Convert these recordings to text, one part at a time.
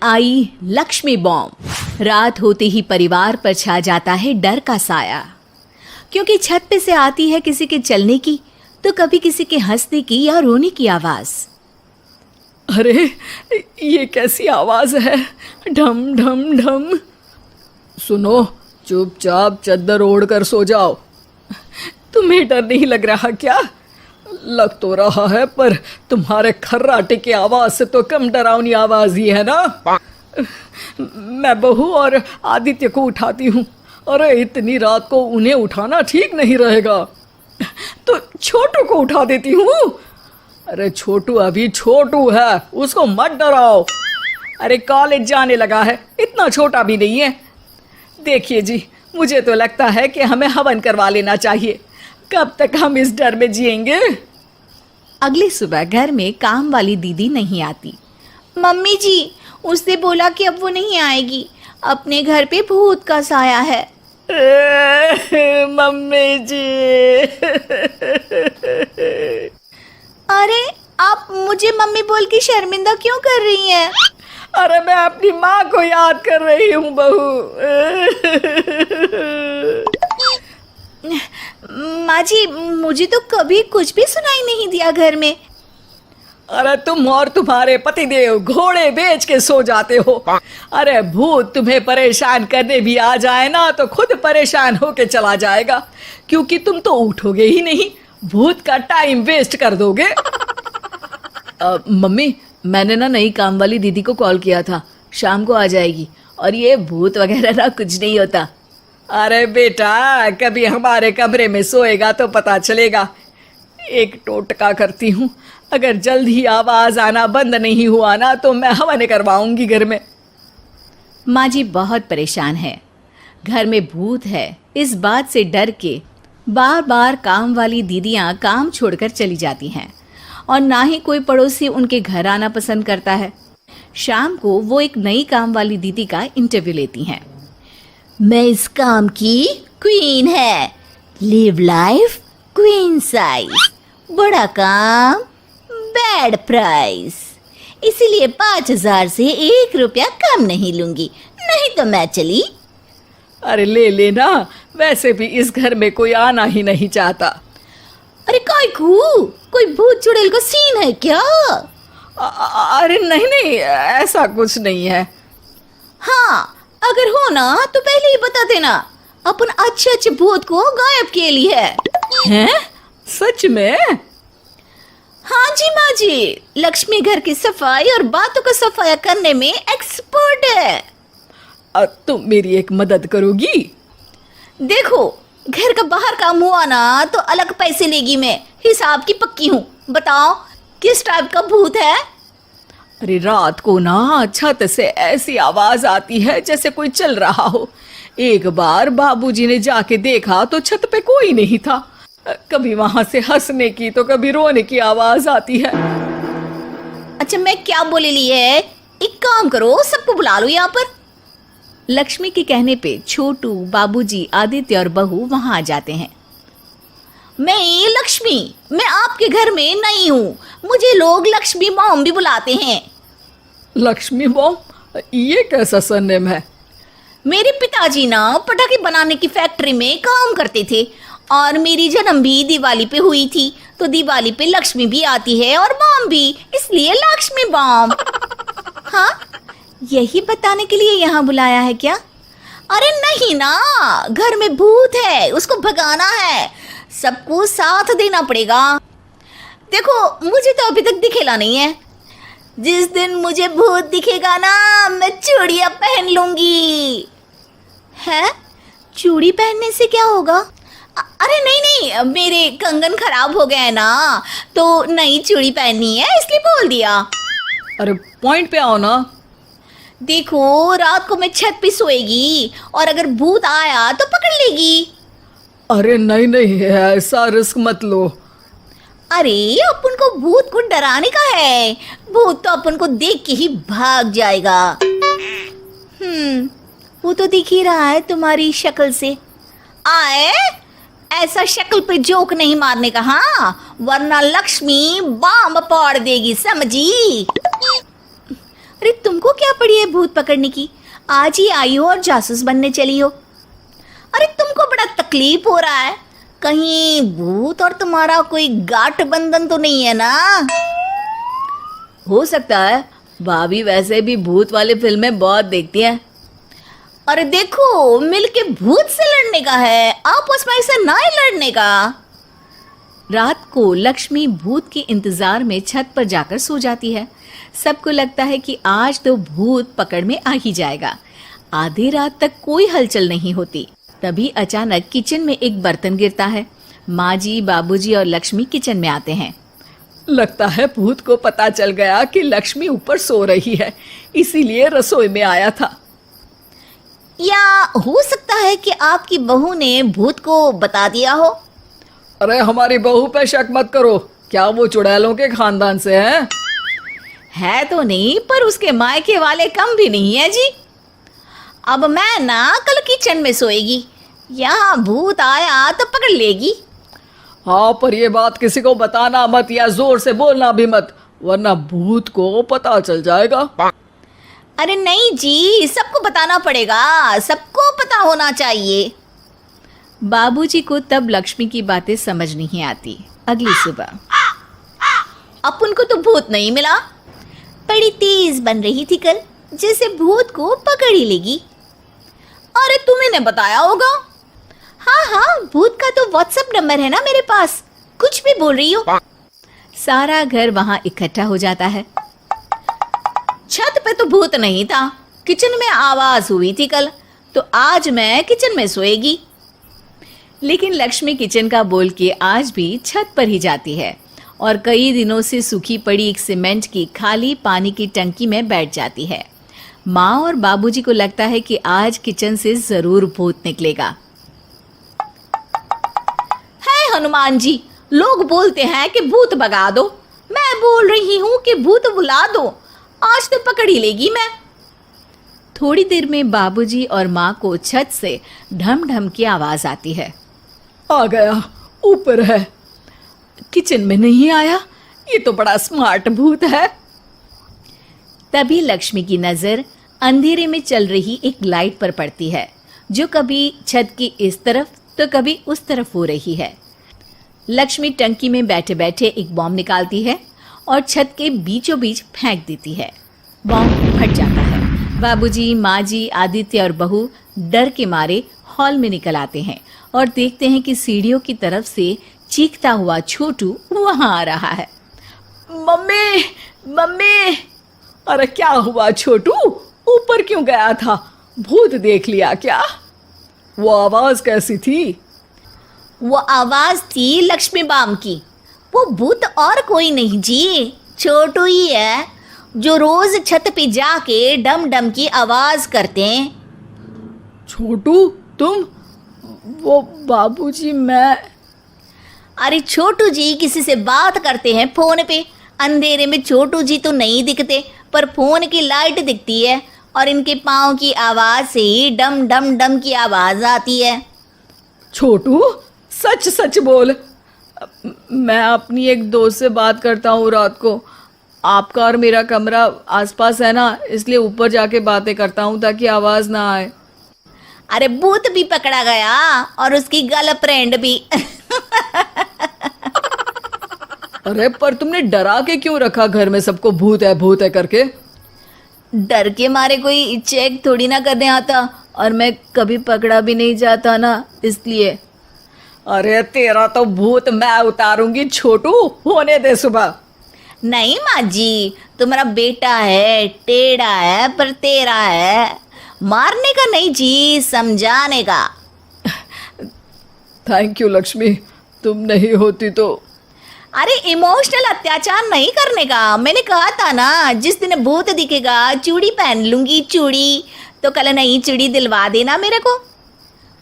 आई Lakshmi bomb. रात होते ही परिवार पर छा जाता है डर का साया, क्योंकि छत पे से आती है किसी के चलने की तो कभी किसी के हंसने की या रोने की आवाज। अरे ये कैसी आवाज है, ढम ढम ढम। सुनो, चुपचाप चद्दर ओढ़ कर सो जाओ। तुम्हें डर नहीं लग रहा क्या? लग तो रहा है, पर तुम्हारे खर्राटे की आवाज से तो कम डरावनी आवाज ही है ना। मैं बहू और आदित्य को उठाती हूँ। अरे इतनी रात को उन्हें उठाना ठीक नहीं रहेगा, तो छोटू को उठा देती हूँ। अरे छोटू अभी छोटू है, उसको मत डराओ। अरे कॉलेज जाने लगा है, इतना छोटा भी नहीं है। देखिए जी, मुझे तो लगता है कि हमें हवन करवा लेना चाहिए। कब तक हम इस डर में जिएंगे? अगली सुबह घर में काम वाली दीदी नहीं आती। मम्मी जी, उसने बोला कि अब वो नहीं आएगी, अपने घर पे भूत का साया है। मम्मी जी। अरे आप मुझे मम्मी बोल के शर्मिंदा क्यों कर रही हैं? अरे मैं अपनी माँ को याद कर रही हूँ बहू। माँ जी, मुझे तो कभी कुछ भी सुनाई नहीं दिया घर में। अरे तुम और तुम्हारे पतिदेव घोड़े बेच के सो जाते हो। अरे भूत तुम्हें परेशान करने भी आ जाए ना तो खुद परेशान होके चला जाएगा, क्योंकि तुम तो उठोगे ही नहीं, भूत का टाइम वेस्ट कर दोगे। मम्मी, मैंने ना नई काम वाली दीदी को कॉल किया था, शाम को आ जाएगी, और ये भूत वगैरह ना कुछ नहीं होता। अरे बेटा, कभी हमारे कमरे में सोएगा तो पता चलेगा। एक टोटका करती हूँ, अगर जल्द ही आवाज आना बंद नहीं हुआ ना तो मैं हवन करवाऊंगी घर में। माँ जी बहुत परेशान है, घर में भूत है इस बात से डर के बार बार काम वाली दीदियाँ काम छोड़कर चली जाती हैं, और ना ही कोई पड़ोसी उनके घर आना पसंद करता है। शाम को वो एक नई काम वाली दीदी का इंटरव्यू लेती हैं। मैं इस काम की क्वीन है, लिव लाइफ क्वीन साइज, बड़ा काम बैड प्राइस, इसीलिए 5,000 से 1 रुपया कम नहीं लूंगी, नहीं तो मैं चली। अरे ले लेना, वैसे भी इस घर में कोई आना ही नहीं चाहता। अरे कोई भूत चुड़ैल का सीन है क्या? अरे नहीं नहीं, ऐसा कुछ नहीं है। हाँ, अगर हो ना तो पहले ही बता देना, अपन अच्छे अच्छे भूत को गायब किए लिए है। हैं? सच में? हाँ जी माँ जी, लक्ष्मी घर की सफाई और बातों का सफाया करने में एक्सपर्ट है। तुम मेरी एक मदद करोगी? देखो, घर का बाहर काम हुआ ना तो अलग पैसे लेगी, मैं हिसाब की पक्की हूँ। बताओ किस टाइप का भूत है? अरे रात को ना छत से ऐसी आवाज आती है जैसे कोई चल रहा हो। एक बार बाबूजी ने जाके देखा तो छत पे कोई नहीं था। कभी वहां से हंसने की तो कभी रोने की आवाज आती है। अच्छा, मैं क्या बोले ली है, एक काम करो, सबको बुला लो यहाँ पर। लक्ष्मी के कहने पे छोटू, बाबूजी, आदित्य और बहू वहां आ जाते हैं। मैं लक्ष्मी, मैं आपके घर में नई हूँ, मुझे लोग लक्ष्मी मॉम भी बुलाते हैं। लक्ष्मी मॉम? ये कैसा सरनेम है? मेरे पिताजी ना पटाखे बनाने की फैक्ट्री में काम करते थे, और मेरी जन्म भी दिवाली पे हुई थी, तो दिवाली पे लक्ष्मी भी आती है और मॉम भी, इसलिए लक्ष्मी मॉम। हाँ, यही बताने के लिए यहाँ बुलाया है क्या? अरे नहीं ना, घर में भूत है, उसको भगाना है, सबको साथ देना पड़ेगा। देखो, मुझे तो अभी तक दिखेला नहीं है, जिस दिन मुझे भूत दिखेगा ना मैं चूड़ियाँ पहन लूंगी। है? चूड़ी पहनने से क्या होगा? अरे नहीं, मेरे कंगन खराब हो गए हैं ना, तो नई चूड़ी पहननी है इसलिए बोल दिया। अरे पॉइंट पे आओ ना। देखो, रात को मैं छत पे सोएगी और अगर भूत आया तो पकड़ लेगी। अरे नहीं नहीं, ऐसा रिस्क मत लो। अरे अपन को भूत को डराने का है, भूत तो अपन को देख के ही भाग जाएगा। वो तो दिख ही रहा है तुम्हारी शक्ल से। आए, ऐसा शक्ल पे जोक नहीं मारने का, हाँ, वरना लक्ष्मी बॉम्ब फोड़ देगी, समझी? अरे तुमको क्या पड़ी है भूत पकड़ने की? आज ही आई हो और जासूस बनने चली हो। अरे तुमको बड़ा तकलीफ हो रहा है, कहीं भूत और तुम्हारा कोई गांठ बंधन तो नहीं है ना? हो सकता है, भाभी वैसे भी भूत वाली फिल्में बहुत देखती हैं। अरे देखो, मिलके भूत से लड़ने का है, आपस में ऐसे ना ही लड़ने का। रात को लक्ष्मी भूत के इंतजार में छत पर जाकर सो जाती है। सबको लगता है कि आज तो भूत पकड़ में आ ही जाएगा। आधी रात तक कोई हलचल नहीं होती। तभी अचानक किचन में एक बर्तन गिरता है। माँ जी, बाबूजी और लक्ष्मी किचन में आते हैं। लगता है भूत को पता चल गया कि लक्ष्मी ऊपर सो रही है, इसीलिए रसोई में आया था। या हो सकता है कि आपकी बहू ने भूत को बता दिया हो। अरे हमारी बहू पे शक मत करो, क्या वो चुड़ैलों के खानदान से है तो नहीं, पर उसके मायके वाले कम भी नहीं है जी। अब मैं ना कल किचन में सोएगी, यहाँ भूत आया तो पकड़ लेगी। हाँ, पर ये बात किसी को बताना मत या जोर से बोलना भी मत, वरना भूत को पता चल जाएगा। अरे नहीं जी, सबको बताना पड़ेगा, सबको पता होना चाहिए। बाबूजी को तब लक्ष्मी की बातें समझ नहीं आती। अगली सुबह अपन को तो भूत नहीं मिला, बड़ी तेज बन रही थी कल, जैसे भूत को पकड़ ही लेगी। अरे तुम्हें ने बताया होगा। हाँ हाँ, भूत का तो व्हाट्सएप नंबर है ना मेरे पास, कुछ भी बोल रही हो। सारा घर वहां इकट्ठा हो जाता है। छत पे तो भूत नहीं था, किचन में आवाज हुई थी कल, तो आज मैं किचन में सोएगी। लेकिन लक्ष्मी किचन का बोल के आज भी छत पर ही जाती है और कई दिनों से सूखी पड़ी एक सीमेंट की खाली पानी की टंकी में बैठ जाती है। माँ और बाबूजी को लगता है कि आज किचन से जरूर भूत निकलेगा। है हनुमान जी, लोग बोलते हैं कि भूत भगा दो, मैं बोल रही हूँ कि भूत बुला दो, आज तो पकड़ ही लेगी मैं। थोड़ी देर में बाबूजी और माँ को छत से ढम ढम की आवाज आती है। आ गया, ऊपर है, किचन में नहीं आया, ये तो बड़ा स्मार्ट भूत है। तभी लक्ष्मी की नजर अंधेरे में चल रही एक लाइट पर पड़ती है, जो कभी छत की इस तरफ तो कभी उस तरफ हो रही है। लक्ष्मी टंकी में बैठे बैठे एक बॉम्ब निकालती है और छत के बीचों बीच फेंक देती है। बॉम्ब फट जाता है। बाबूजी, माँ जी, आदित्य और बहू डर के मारे हॉल में निकल आते हैं और देखते हैं कि सीढ़ियों की तरफ से चीखता हुआ छोटू वहां आ रहा है। Mummy, mummy! अरे क्या हुआ छोटू, ऊपर क्यों गया था? भूत देख लिया क्या? वो आवाज कैसी थी? वो आवाज थी लक्ष्मी बाम की। वो भूत और कोई नहीं जी, छोटू ही है, जो रोज छत पे जाके डम डम की आवाज करते हैं। छोटू तुम? वो बाबूजी मैं। अरे छोटू जी किसी से बात करते हैं फोन पे, अंधेरे में छोटू जी तो नहीं दिखते, पर फोन की लाइट दिखती है और इनके पाँव की आवाज से ही डम डम डम की आवाज आती है। छोटू सच सच बोल। मैं अपनी एक दोस्त से बात करता हूँ रात को, आपका और मेरा कमरा आसपास है ना, इसलिए ऊपर जाके बातें करता हूँ ताकि आवाज ना आए। अरे भूत भी पकड़ा गया और उसकी गर्लफ्रेंड भी। अरे पर तुमने डरा के क्यों रखा घर में सबको भूत है करके? डर के मारे कोई चेक थोड़ी ना करने आता, और मैं कभी पकड़ा भी नहीं जाता ना, इसलिए। अरे तेरा तो भूत मैं उतारूंगी छोटू, होने दे सुबह। नहीं माँ जी, तुम्हारा बेटा है, टेढ़ा है पर तेरा है, मारने का नहीं जी, समझाने का। थैंक यू लक्ष्मी, तुम नहीं होती तो। अरे इमोशनल अत्याचार नहीं करने का, मैंने कहा था ना, जिस दिन भूत दिखेगा चूड़ी पहन लूंगी, चूड़ी तो कल नई चूड़ी दिलवा देना मेरे को।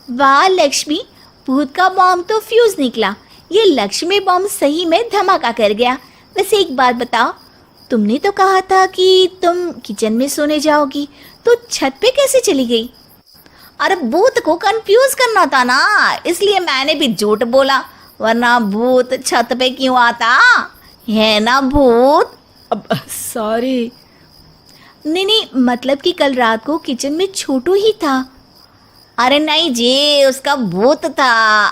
वाह लक्ष्मी, भूत का बॉम्ब तो फ्यूज निकला, ये लक्ष्मी बॉम्ब सही में धमाका कर गया। वैसे एक बात बताओ, तुमने तो कहा था कि तुम किचन में सोने जाओगी, तो छत पे कैसे चली गई? अरे भूत को कंफ्यूज करना था ना, इसलिए मैंने भी झूठ बोला, वरना भूत छत पे क्यों आता है ना भूत। अब सॉरी। नहीं नहीं, मतलब कि कल रात को किचन में छोटू ही था। अरे नहीं जी, उसका भूत था।